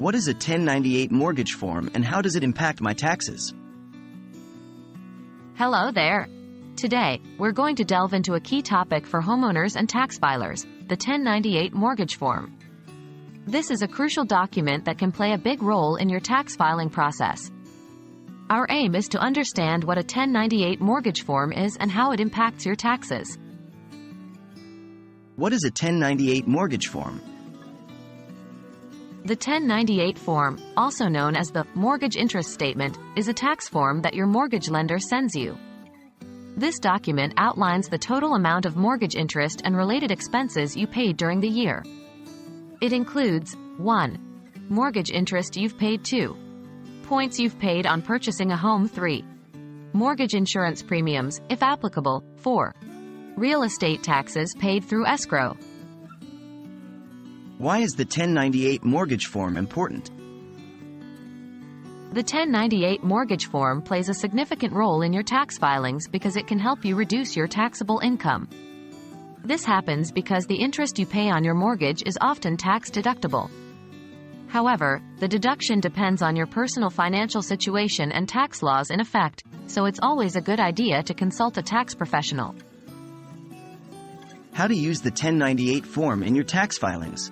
What is a 1098 mortgage form and how does it impact my taxes? Hello there. Today, we're going to delve into a key topic for homeowners and tax filers, the 1098 mortgage form. This is a crucial document that can play a big role in your tax filing process. Our aim is to understand what a 1098 mortgage form is and how it impacts your taxes. What is a 1098 mortgage form? The 1098 form, also known as the mortgage interest statement, is a tax form that your mortgage lender sends you. This document outlines the total amount of mortgage interest and related expenses you paid during the year. It includes 1. Mortgage interest you've paid. 2. Points you've paid on purchasing a home. 3. Mortgage insurance premiums, if applicable. 4. Real estate taxes paid through escrow. Why is the 1098 mortgage form important? The 1098 mortgage form plays a significant role in your tax filings because it can help you reduce your taxable income. This happens because the interest you pay on your mortgage is often tax deductible. However, the deduction depends on your personal financial situation and tax laws in effect, so it's always a good idea to consult a tax professional. How to use the 1098 form in your tax filings.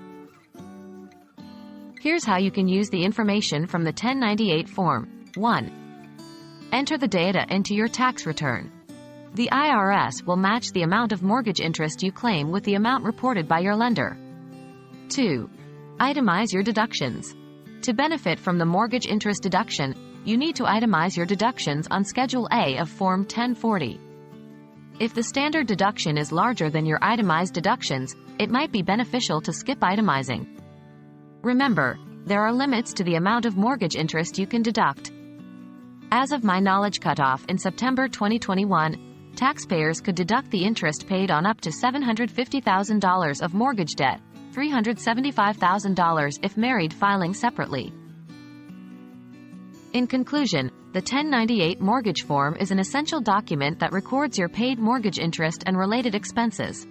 Here's how you can use the information from the 1098 form. 1. Enter the data into your tax return. The IRS will match the amount of mortgage interest you claim with the amount reported by your lender. 2. Itemize your deductions. To benefit from the mortgage interest deduction, you need to itemize your deductions on Schedule A of Form 1040. If the standard deduction is larger than your itemized deductions, it might be beneficial to skip itemizing. Remember, there are limits to the amount of mortgage interest you can deduct. As of my knowledge cutoff in September 2021, taxpayers could deduct the interest paid on up to $750,000 of mortgage debt, $375,000 if married filing separately. In conclusion, the 1098 mortgage form is an essential document that records your paid mortgage interest and related expenses.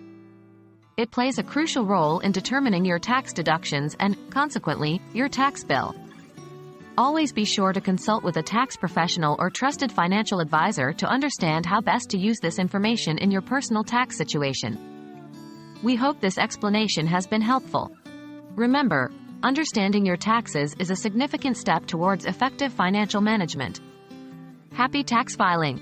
It plays a crucial role in determining your tax deductions and, consequently, your tax bill. Always be sure to consult with a tax professional or trusted financial advisor to understand how best to use this information in your personal tax situation. We hope this explanation has been helpful. Remember, understanding your taxes is a significant step towards effective financial management. Happy tax filing!